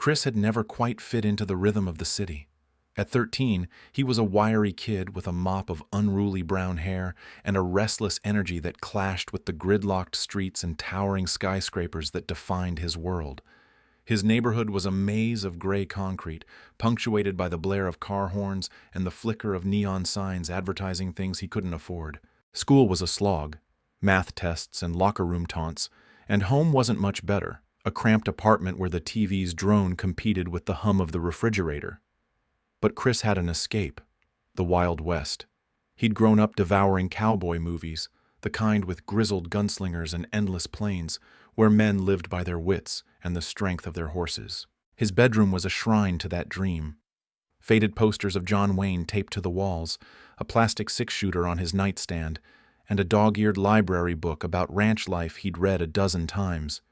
Chris had never quite fit into the rhythm of the city. At 13, he was a wiry kid with a mop of unruly brown hair and a restless energy that clashed with the gridlocked streets and towering skyscrapers that defined his world. His neighborhood was a maze of gray concrete, punctuated by the blare of car horns and the flicker of neon signs advertising things he couldn't afford. School was a slog, math tests and locker room taunts, and home wasn't much better, a cramped apartment where the TV's drone competed with the hum of the refrigerator. But Chris had an escape, the Wild West. He'd grown up devouring cowboy movies, the kind with grizzled gunslingers and endless plains, where men lived by their wits and the strength of their horses. His bedroom was a shrine to that dream. Faded posters of John Wayne taped to the walls, a plastic six-shooter on his nightstand, and a dog-eared library book about ranch life he'd read a dozen times.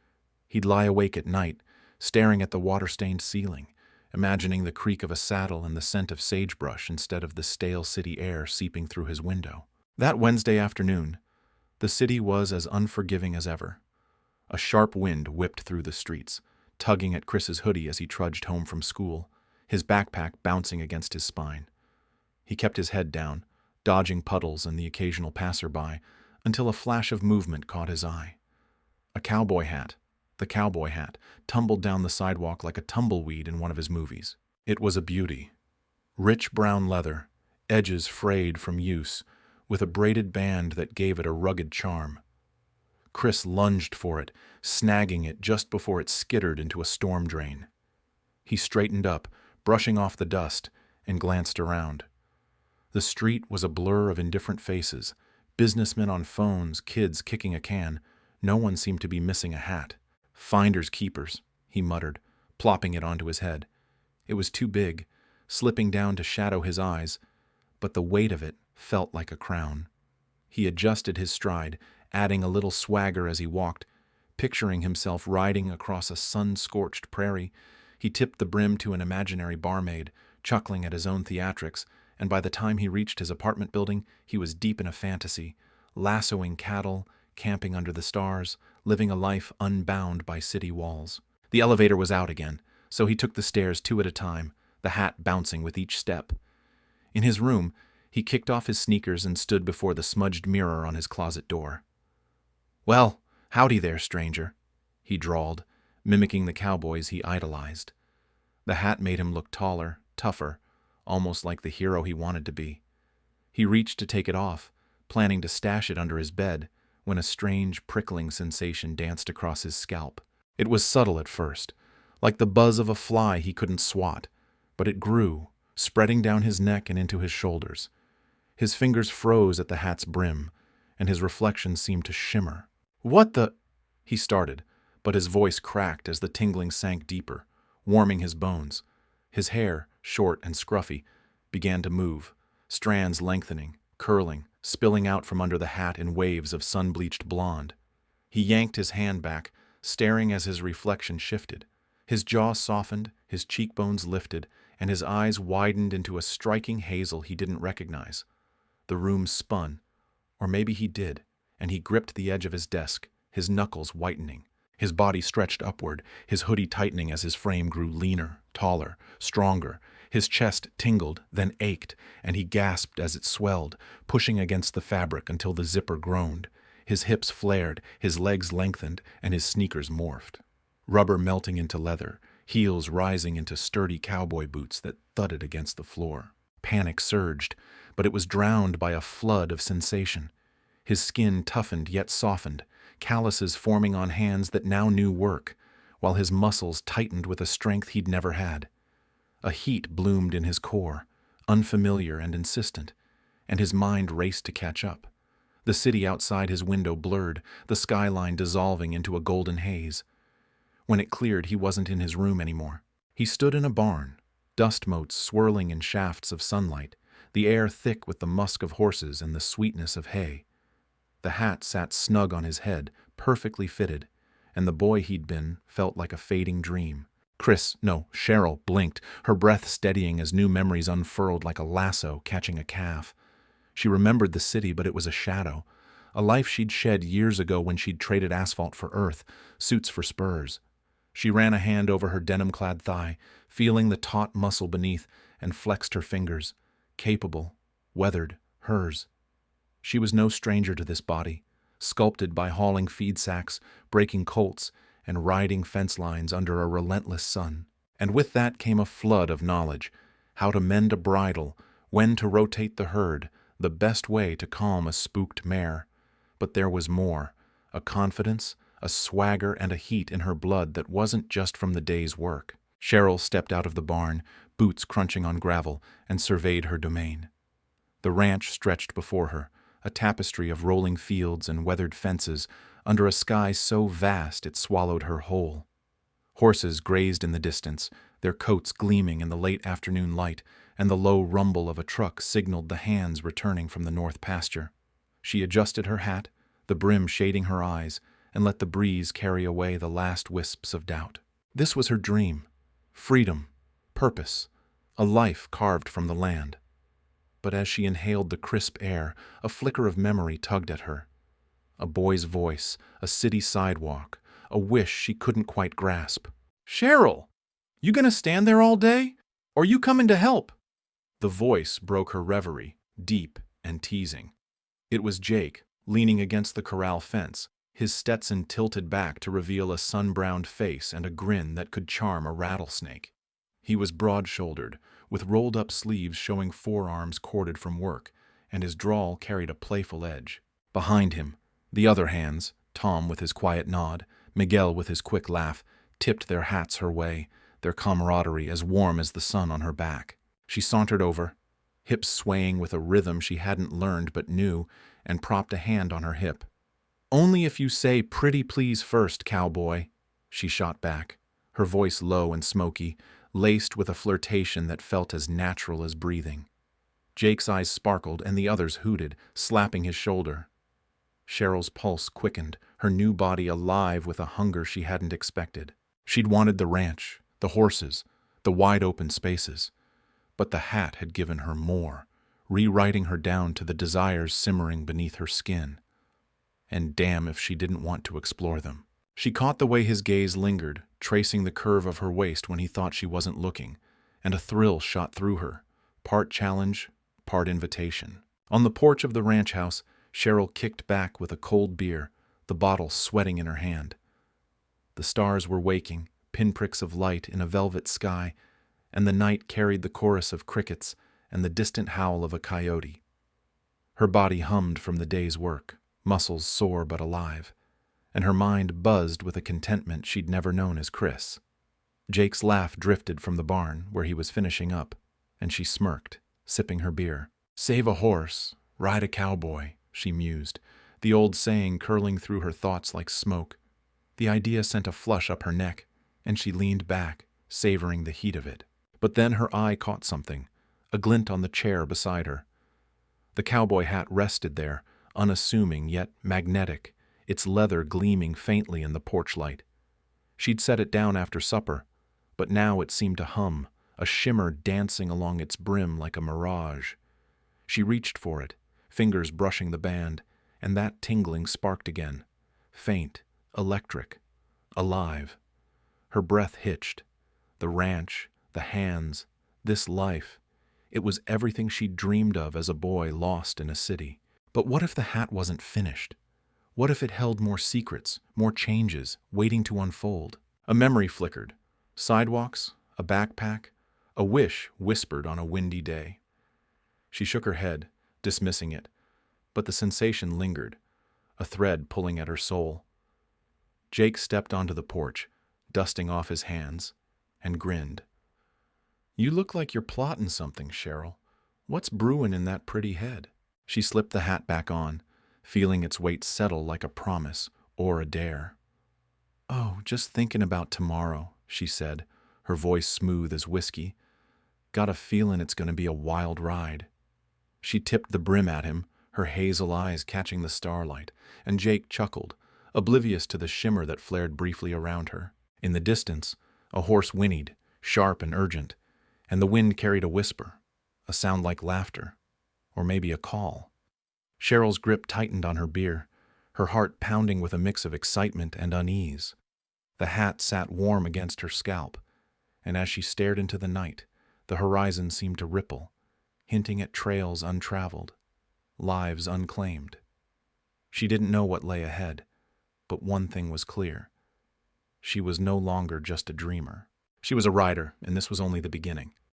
He'd lie awake at night, staring at the water-stained ceiling, imagining the creak of a saddle and the scent of sagebrush instead of the stale city air seeping through his window. That Wednesday afternoon, the city was as unforgiving as ever. A sharp wind whipped through the streets, tugging at Chris's hoodie as he trudged home from school, his backpack bouncing against his spine. He kept his head down, dodging puddles and the occasional passerby, until a flash of movement caught his eye. A cowboy hat, the cowboy hat, tumbled down the sidewalk like a tumbleweed in one of his movies. It was a beauty. Rich brown leather, edges frayed from use, with a braided band that gave it a rugged charm. Chris lunged for it, snagging it just before it skittered into a storm drain. He straightened up, brushing off the dust, and glanced around. The street was a blur of indifferent faces, businessmen on phones, kids kicking a can. No one seemed to be missing a hat. "Finders keepers," he muttered, plopping it onto his head. It was too big, slipping down to shadow his eyes, but the weight of it felt like a crown. He adjusted his stride, adding a little swagger as he walked, picturing himself riding across a sun-scorched prairie. He tipped the brim to an imaginary barmaid, chuckling at his own theatrics, and by the time he reached his apartment building, he was deep in a fantasy, lassoing cattle, camping under the stars, living a life unbound by city walls. The elevator was out again, so he took the stairs 2 at a time, the hat bouncing with each step. In his room, he kicked off his sneakers and stood before the smudged mirror on his closet door. "Well, howdy there, stranger," he drawled, mimicking the cowboys he idolized. The hat made him look taller, tougher, almost like the hero he wanted to be. He reached to take it off, planning to stash it under his bed, when a strange, prickling sensation danced across his scalp. It was subtle at first, like the buzz of a fly he couldn't swat, but it grew, spreading down his neck and into his shoulders. His fingers froze at the hat's brim, and his reflection seemed to shimmer. "What the—" he started, but his voice cracked as the tingling sank deeper, warming his bones. His hair, short and scruffy, began to move, strands lengthening, curling, spilling out from under the hat in waves of sun-bleached blonde. He yanked his hand back, staring as his reflection shifted. His jaw softened, his cheekbones lifted, and his eyes widened into a striking hazel he didn't recognize. The room spun, or maybe he did, and he gripped the edge of his desk, his knuckles whitening. His body stretched upward, his hoodie tightening as his frame grew leaner, taller, stronger. His chest tingled, then ached, and he gasped as it swelled, pushing against the fabric until the zipper groaned. His hips flared, his legs lengthened, and his sneakers morphed. Rubber melting into leather, heels rising into sturdy cowboy boots that thudded against the floor. Panic surged, but it was drowned by a flood of sensation. His skin toughened yet softened, calluses forming on hands that now knew work, while his muscles tightened with a strength he'd never had. A heat bloomed in his core, unfamiliar and insistent, and his mind raced to catch up. The city outside his window blurred, the skyline dissolving into a golden haze. When it cleared, he wasn't in his room anymore. He stood in a barn, dust motes swirling in shafts of sunlight, the air thick with the musk of horses and the sweetness of hay. The hat sat snug on his head, perfectly fitted, and the boy he'd been felt like a fading dream. Cheryl blinked, her breath steadying as new memories unfurled like a lasso catching a calf. She remembered the city, but it was a shadow, a life she'd shed years ago when she'd traded asphalt for earth, suits for spurs. She ran a hand over her denim-clad thigh, feeling the taut muscle beneath, and flexed her fingers. Capable, weathered, hers. She was no stranger to this body, sculpted by hauling feed sacks, breaking colts, and riding fence lines under a relentless sun. And with that came a flood of knowledge: how to mend a bridle, when to rotate the herd, the best way to calm a spooked mare. But there was more: a confidence, a swagger, and a heat in her blood that wasn't just from the day's work. Cheryl stepped out of the barn, boots crunching on gravel, and surveyed her domain. The ranch stretched before her, a tapestry of rolling fields and weathered fences, under a sky so vast it swallowed her whole. Horses grazed in the distance, their coats gleaming in the late afternoon light, and the low rumble of a truck signaled the hands returning from the north pasture. She adjusted her hat, the brim shading her eyes, and let the breeze carry away the last wisps of doubt. This was her dream: freedom, purpose, a life carved from the land. But as she inhaled the crisp air, a flicker of memory tugged at her. A boy's voice, a city sidewalk, a wish she couldn't quite grasp. "Cheryl! You gonna stand there all day? Or you coming to help?" The voice broke her reverie, deep and teasing. It was Jake, leaning against the corral fence, his Stetson tilted back to reveal a sun-browned face and a grin that could charm a rattlesnake. He was broad-shouldered, with rolled-up sleeves showing forearms corded from work, and his drawl carried a playful edge. Behind him, the other hands, Tom with his quiet nod, Miguel with his quick laugh, tipped their hats her way, their camaraderie as warm as the sun on her back. She sauntered over, hips swaying with a rhythm she hadn't learned but knew, and propped a hand on her hip. "Only if you say pretty please first, cowboy," she shot back, her voice low and smoky, laced with a flirtation that felt as natural as breathing. Jake's eyes sparkled and the others hooted, slapping his shoulder. Cheryl's pulse quickened, her new body alive with a hunger she hadn't expected. She'd wanted the ranch, the horses, the wide-open spaces. But the hat had given her more, rewriting her down to the desires simmering beneath her skin. And damn if she didn't want to explore them. She caught the way his gaze lingered, tracing the curve of her waist when he thought she wasn't looking, and a thrill shot through her, part challenge, part invitation. On the porch of the ranch house, Cheryl kicked back with a cold beer, the bottle sweating in her hand. The stars were waking, pinpricks of light in a velvet sky, and the night carried the chorus of crickets and the distant howl of a coyote. Her body hummed from the day's work, muscles sore but alive, and her mind buzzed with a contentment she'd never known as Chris. Jake's laugh drifted from the barn where he was finishing up, and she smirked, sipping her beer. "Save a horse, ride a cowboy," she mused, the old saying curling through her thoughts like smoke. The idea sent a flush up her neck, and she leaned back, savoring the heat of it. But then her eye caught something, a glint on the chair beside her. The cowboy hat rested there, unassuming yet magnetic, its leather gleaming faintly in the porch light. She'd set it down after supper, but now it seemed to hum, a shimmer dancing along its brim like a mirage. She reached for it, fingers brushing the band, and that tingling sparked again, faint, electric, alive. Her breath hitched. The ranch, the hands, this life. It was everything she'd dreamed of as a boy lost in a city. But what if the hat wasn't finished? What if it held more secrets, more changes, waiting to unfold? A memory flickered. Sidewalks, a backpack, a wish whispered on a windy day. She shook her head, dismissing it, but the sensation lingered, a thread pulling at her soul. Jake stepped onto the porch, dusting off his hands, and grinned. "You look like you're plotting something, Cheryl. What's brewing in that pretty head?" She slipped the hat back on, feeling its weight settle like a promise or a dare. "Oh, just thinking about tomorrow," she said, her voice smooth as whiskey. "Got a feeling it's going to be a wild ride." She tipped the brim at him, her hazel eyes catching the starlight, and Jake chuckled, oblivious to the shimmer that flared briefly around her. In the distance, a horse whinnied, sharp and urgent, and the wind carried a whisper, a sound like laughter, or maybe a call. Cheryl's grip tightened on her beer, her heart pounding with a mix of excitement and unease. The hat sat warm against her scalp, and as she stared into the night, the horizon seemed to ripple, hinting at trails untraveled, lives unclaimed. She didn't know what lay ahead, but one thing was clear. She was no longer just a dreamer. She was a rider, and this was only the beginning.